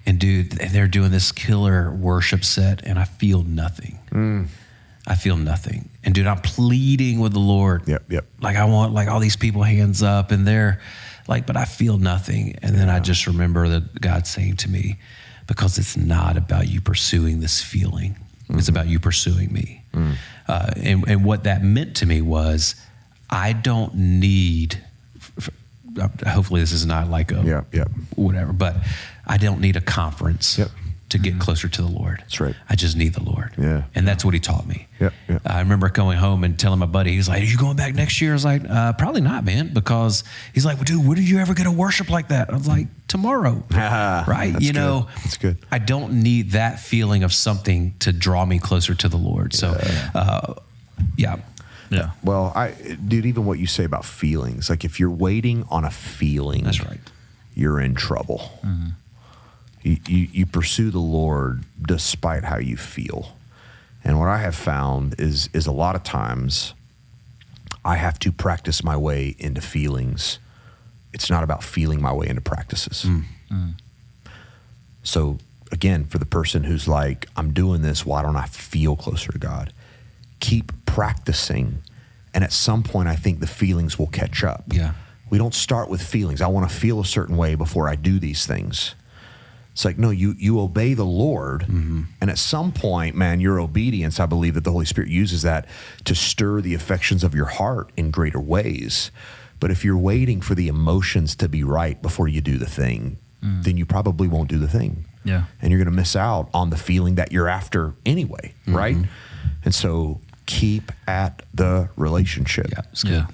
And dude, they're doing this killer worship set, and I feel nothing. I feel nothing. And dude, I'm pleading with the Lord. Yep. Like I want like all these people hands up, and they're like, but I feel nothing. And then I just remember that God saying to me, because it's not about you pursuing this feeling. It's about you pursuing me. And what that meant to me was, I don't need, hopefully this is not like a whatever, but I don't need a conference to get closer to the Lord. That's right. I just need the Lord. Yeah. And that's what he taught me. Yep. I remember going home and telling my buddy, he was like, are you going back next year? I was like, probably not, man, because he's like, well, dude, when are you ever going to worship like that? I was like, tomorrow. Right. That's good. That's good. I don't need that feeling of something to draw me closer to the Lord. So, yeah. Well, dude, even what you say about feelings, like if you're waiting on a feeling, that's right, you're in trouble. You pursue the Lord despite how you feel. And what I have found is a lot of times I have to practice my way into feelings. It's not about feeling my way into practices. So again, for the person who's like, I'm doing this, why don't I feel closer to God? Keep practicing. And at some point, I think the feelings will catch up. Yeah. We don't start with feelings. I want to feel a certain way before I do these things. It's like, no, you obey the Lord. And at some point, man, your obedience, I believe that the Holy Spirit uses that to stir the affections of your heart in greater ways. But if you're waiting for the emotions to be right before you do the thing, then you probably won't do the thing. Yeah. And you're going to miss out on the feeling that you're after anyway, right? And so keep at the relationship. Yeah, it's good.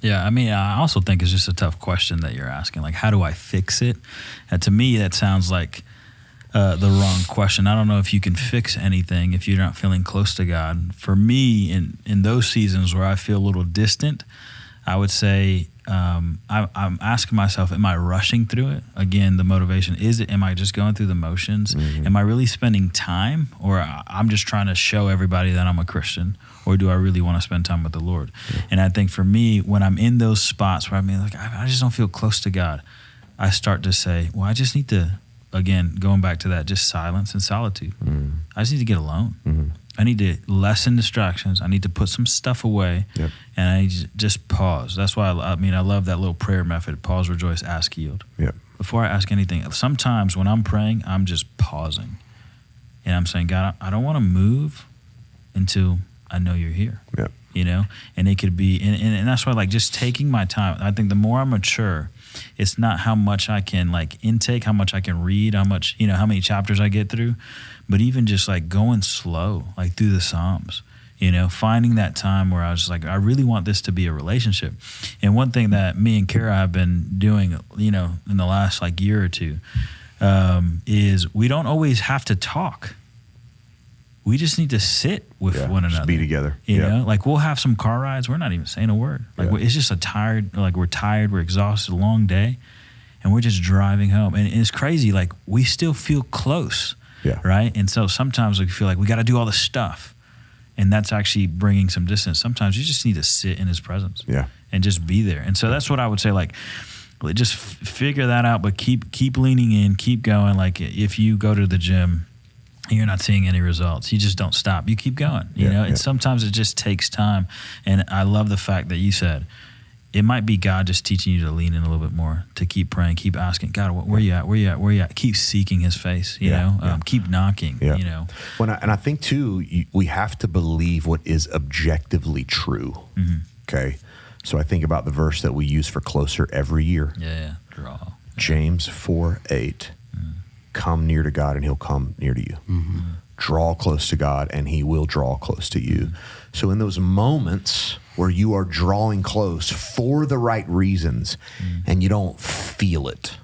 Yeah, I mean, I also think it's just a tough question that you're asking. Like, how do I fix it? And to me, that sounds like the wrong question. I don't know if you can fix anything if you're not feeling close to God. For me, in those seasons where I feel a little distant, I would say I'm asking myself, am I rushing through it? Again, the motivation, am I just going through the motions? Am I really spending time? Or I'm just trying to show everybody that I'm a Christian? Or do I really want to spend time with the Lord? And I think for me, when I'm in those spots where I just don't feel close to God, I start to say, well, I just need to, again, going back to that, just silence and solitude. I just need to get alone. I need to lessen distractions. I need to put some stuff away, and I need to just pause. That's why I love that little prayer method: pause, rejoice, ask, yield. Before I ask anything, sometimes when I'm praying, I'm just pausing, and I'm saying, God, I don't want to move until I know you're here. You know, and it could be, and that's why, like, just taking my time. I think the more I mature, it's not how much I can intake, how much I can read, how many chapters I get through, but even just like going slow, like through the Psalms, finding that time where I was just like, I really want this to be a relationship. And one thing that me and Kara have been doing, in the last year or two, is we don't always have to talk. We just need to sit with one another. Just be together. You know, we'll have some car rides. We're not even saying a word. It's just we're tired, we're exhausted, a long day, and we're just driving home. And it's crazy. We still feel close. Right. And so sometimes we feel like we got to do all this stuff, and that's actually bringing some distance. Sometimes you just need to sit in his presence. And just be there. And so that's what I would say. Just figure that out, but keep leaning in, keep going. If you go to the gym, you're not seeing any results, you just don't stop. You keep going, you know, and sometimes it just takes time. And I love the fact that you said, it might be God just teaching you to lean in a little bit more, to keep praying, keep asking, God, where you at? Where you at? Where you at? Keep seeking his face, you know, keep knocking, you know. And I think too, we have to believe what is objectively true. Okay. So I think about the verse that we use for closer every year. Draw. James 4:8. Come near to God and he'll come near to you. Draw close to God and he will draw close to you. So in those moments where you are drawing close for the right reasons and you don't feel it,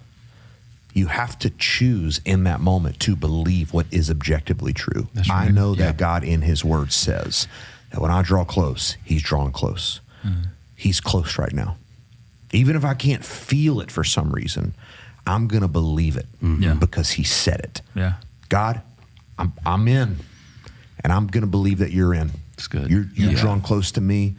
you have to choose in that moment to believe what is objectively true. I know that God in his word says that when I draw close, he's drawing close. He's close right now. Even if I can't feel it for some reason, I'm going to believe it because he said it. God, I'm in, and I'm going to believe that you're in. It's good. You're drawn close to me.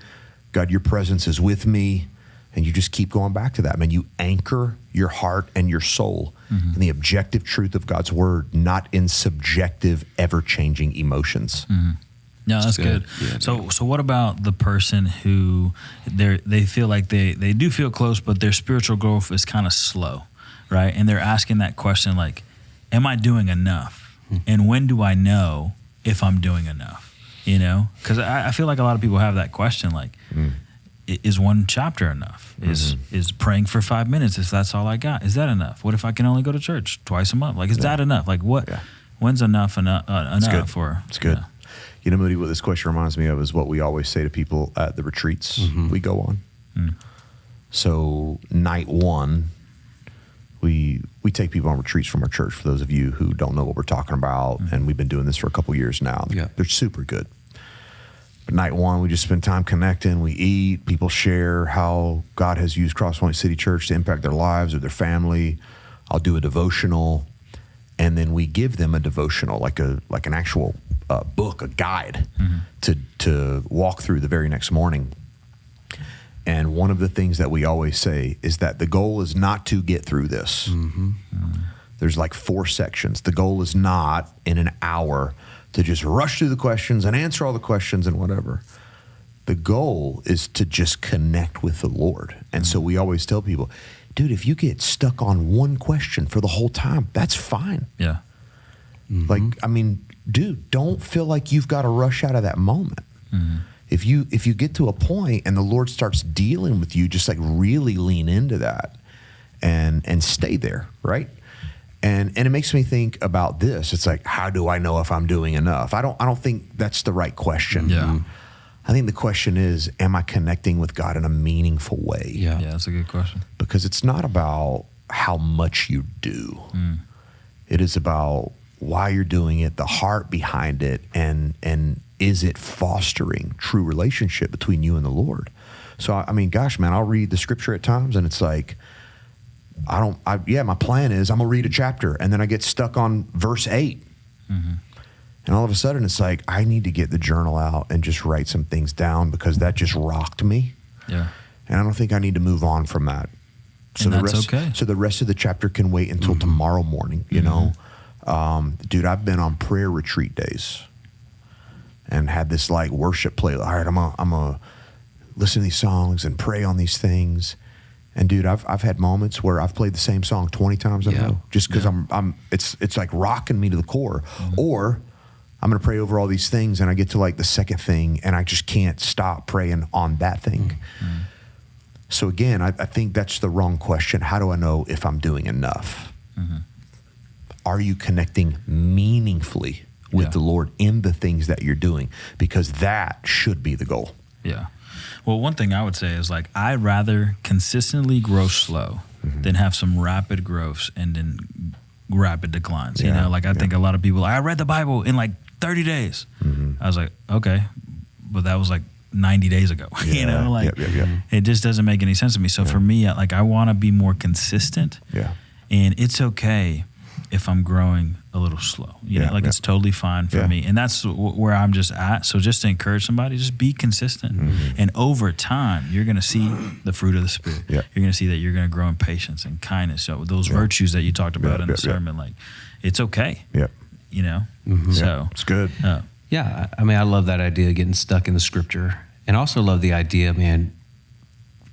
God, your presence is with me, and you just keep going back to that. Man, you anchor your heart and your soul in the objective truth of God's word, not in subjective, ever-changing emotions. No, that's good. Yeah, so what about the person who they feel like they do feel close, but their spiritual growth is kind of slow, right? And they're asking that question like, am I doing enough? And when do I know if I'm doing enough? You know, because I feel like a lot of people have that question, like, is one chapter enough? Is praying for 5 minutes, if that's all I got, is that enough? What if I can only go to church twice a month? Like, is that enough? Like, what? When's enough enough? It's good. You know, Moody, what this question reminds me of is what we always say to people at the retreats we go on. So night one, we take people on retreats from our church, for those of you who don't know what we're talking about, and we've been doing this for a couple years now. They're super good. But night one, we just spend time connecting, we eat, people share how God has used Crosspoint City Church to impact their lives or their family. I'll do a devotional, and then we give them a devotional, like an actual book, a guide to walk through the very next morning. And one of the things that we always say is that the goal is not to get through this. There's like 4 sections. The goal is not in an hour to just rush through the questions and answer all the questions and whatever. The goal is to just connect with the Lord. And so we always tell people, dude, if you get stuck on one question for the whole time, that's fine. Like, I mean, dude, don't feel like you've got to rush out of that moment. If you get to a point and the Lord starts dealing with you, just like really lean into that and stay there, right? And it makes me think about this. It's like, how do I know if I'm doing enough? I don't think that's the right question. I think the question is, am I connecting with God in a meaningful way? That's a good question. Because it's not about how much you do. It is about why you're doing it, the heart behind it, and is it fostering true relationship between you and the Lord? So, I mean, gosh, man, I'll read the scripture at times and it's like, my plan is I'm going to read a chapter and then I get stuck on verse 8. And all of a sudden it's like, I need to get the journal out and just write some things down because that just rocked me. And I don't think I need to move on from that. So the rest of the chapter can wait until tomorrow morning, you know? Dude, I've been on prayer retreat days and had this like worship playlist. All right, I'm gonna listen to these songs and pray on these things. And dude, I've had moments where I've played the same song 20 times in a row just because it's like rocking me to the core. Or I'm gonna pray over all these things and I get to like the second thing and I just can't stop praying on that thing. So again, I think that's the wrong question. How do I know if I'm doing enough? Are you connecting meaningfully with the Lord in the things that you're doing? Because that should be the goal. Well, one thing I would say is like, I'd rather consistently grow slow than have some rapid growths and then rapid declines. You know, like I think a lot of people, I read the Bible in like 30 days. I was like, okay, but that was like 90 days ago. You know, like it just doesn't make any sense to me. So for me, like I want to be more consistent. And it's okay if I'm growing a little slow, you know, like it's totally fine for me. And that's where I'm just at. So just to encourage somebody, just be consistent. And over time, you're going to see the fruit of the Spirit. You're going to see that you're going to grow in patience and kindness. So those virtues that you talked about in the sermon, like it's okay. you know? Mm-hmm. So It's good. Yeah, I mean, I love that idea of getting stuck in the scripture, and also love the idea, man.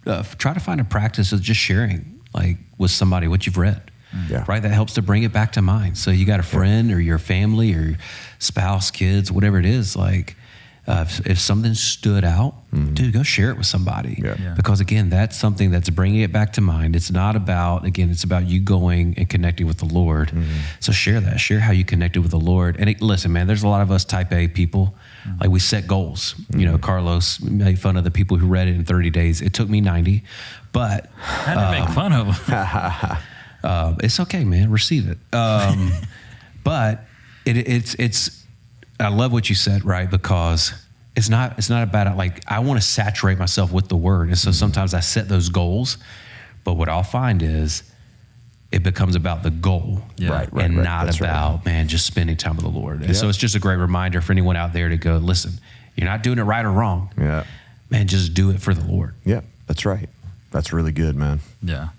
Try to find a practice of just sharing, like with somebody, what you've read. Yeah. Right, that helps to bring it back to mind. So you got a friend or your family or your spouse, kids, whatever it is. Like, if something stood out, dude, go share it with somebody. Yeah. Because again, that's something that's bringing it back to mind. It's not about, again, it's about you going and connecting with the Lord. So share that. Share how you connected with the Lord. And listen, man, there's a lot of us type A people. Like we set goals. You know, Carlos made fun of the people who read it in 30 days. It took me 90, but I had to make fun of them. it's okay, man. Receive it. But it's. I love what you said, right? Because it's not about like I want to saturate myself with the word, and so sometimes I set those goals. But what I'll find is it becomes about the goal, Yeah. and not That's about man just spending time with the Lord. And so it's just a great reminder for anyone out there to go, listen, you're not doing it right or wrong. Yeah. Man, just do it for the Lord. Yeah, that's right. That's really good, man. Yeah.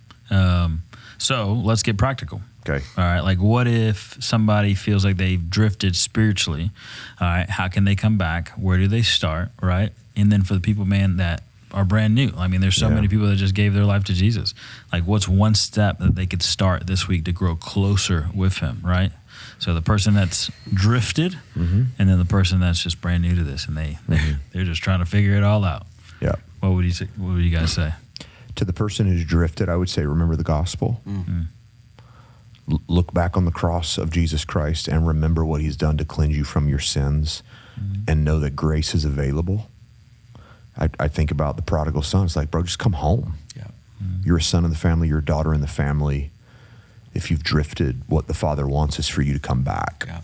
So let's get practical. Okay. All right. Like, what if somebody feels like they've drifted spiritually? All right. How can they come back? Where do they start? Right. And then for the people, man, that are brand new. I mean, there's so many people that just gave their life to Jesus. Like, what's one step that they could start this week to grow closer with him? Right. So the person that's drifted, and then the person that's just brand new to this, and they're just trying to figure it all out. Yeah. What would you guys say? To the person who's drifted, I would say, remember the gospel. Look back on the cross of Jesus Christ and remember what he's done to cleanse you from your sins, and know that grace is available. I think about the prodigal son. It's like, bro, just come home. Yeah. You're a son in the family. You're a daughter in the family. If you've drifted, what the Father wants is for you to come back. Yeah.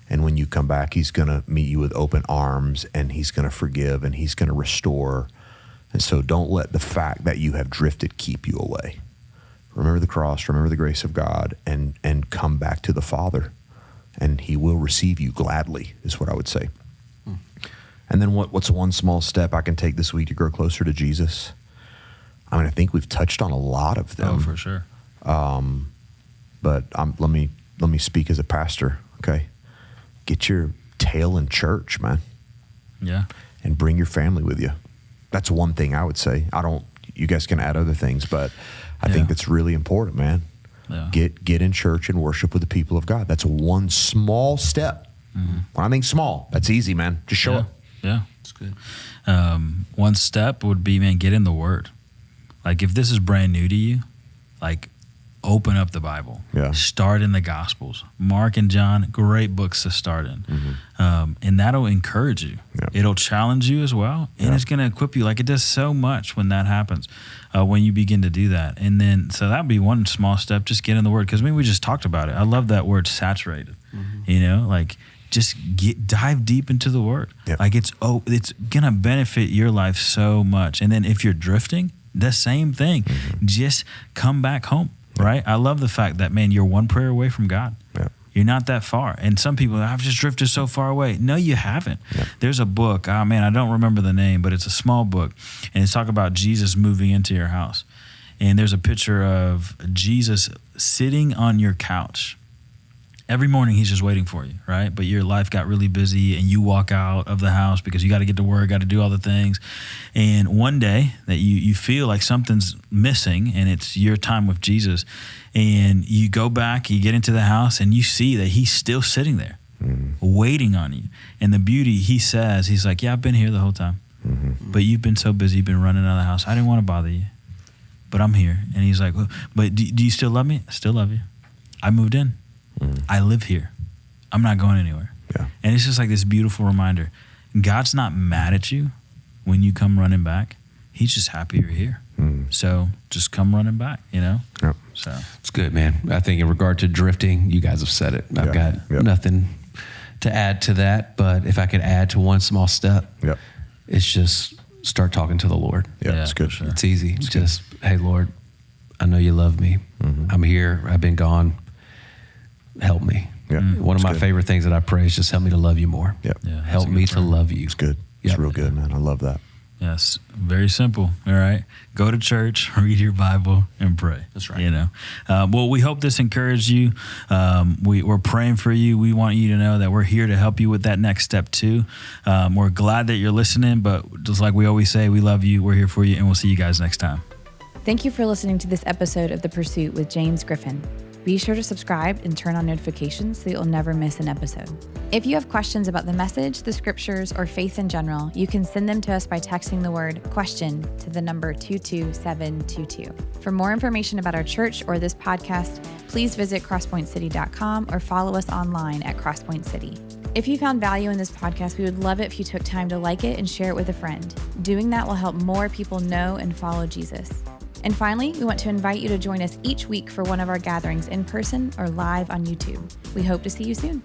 And when you come back, he's going to meet you with open arms, and he's going to forgive, and he's going to restore. And so don't let the fact that you have drifted keep you away. Remember the cross, remember the grace of God, and come back to the Father, and he will receive you gladly, is what I would say. And then what's one small step I can take this week to grow closer to Jesus? I mean, I think we've touched on a lot of them. Oh, for sure. But let me speak as a pastor, okay? Get your tail in church, man. Yeah. And bring your family with you. That's one thing I would say. You guys can add other things, but I think that's really important, man. Yeah. Get in church and worship with the people of God. That's one small step. When I think small, that's easy, man. Just show up. Yeah. It's good. One step would be, man, get in the Word. Like, if this is brand new to you, like, open up the Bible. Yeah. Start in the Gospels. Mark and John, great books to start in. And that'll encourage you. Yeah. It'll challenge you as well. And it's going to equip you. Like, it does so much when that happens, when you begin to do that. And then, so that would be one small step. Just get in the Word. Because we just talked about it. I love that word, saturated. You know, like, just dive deep into the Word. Yep. Like, it's going to benefit your life so much. And then if you're drifting, the same thing. Just come back home. Right? I love the fact that, man, you're one prayer away from God. Yeah. You're not that far. And some people, I've just drifted so far away. No, you haven't. Yeah. There's a book, I don't remember the name, but it's a small book. And it's talking about Jesus moving into your house. And there's a picture of Jesus sitting on your couch. Every morning he's just waiting for you, right? But your life got really busy and you walk out of the house because you got to get to work, got to do all the things. And one day that you feel like something's missing and it's your time with Jesus, and you go back, you get into the house and you see that he's still sitting there waiting on you. And the beauty, he says, he's like, yeah, I've been here the whole time, but you've been so busy, you've been running out of the house. I didn't want to bother you, but I'm here. And he's like, well, but do you still love me? I still love you. I moved in. I live here. I'm not going anywhere. Yeah. And it's just like this beautiful reminder. God's not mad at you when you come running back. He's just happy you're here. So just come running back, you know? Yep. So It's good, man. I think in regard to drifting, you guys have said it. I've got nothing to add to that, but if I could add to one small step, it's just start talking to the Lord. Yeah, it's good. for sure. It's easy. Just, hey, Lord, I know you love me. I'm here. I've been gone. Help me. Yeah, One of my favorite things that I pray is just help me to love you more. Yep. Yeah, Help me to love you. It's good. It's Yep. real good, man. I love that. Yes, very simple. All right, go to church, read your Bible, and pray. That's right. You know, well, we hope this encouraged you. We're praying for you. We want you to know that we're here to help you with that next step too. We're glad that you're listening, but just like we always say, we love you. We're here for you, and we'll see you guys next time. Thank you for listening to this episode of The Pursuit with James Griffin. Be sure to subscribe and turn on notifications so you'll never miss an episode. If you have questions about the message, the scriptures, or faith in general, you can send them to us by texting the word question to the number 22722. For more information about our church or this podcast, please visit crosspointcity.com or follow us online at Crosspoint City. If you found value in this podcast, we would love it if you took time to like it and share it with a friend. Doing that will help more people know and follow Jesus. And finally, we want to invite you to join us each week for one of our gatherings in person or live on YouTube. We hope to see you soon.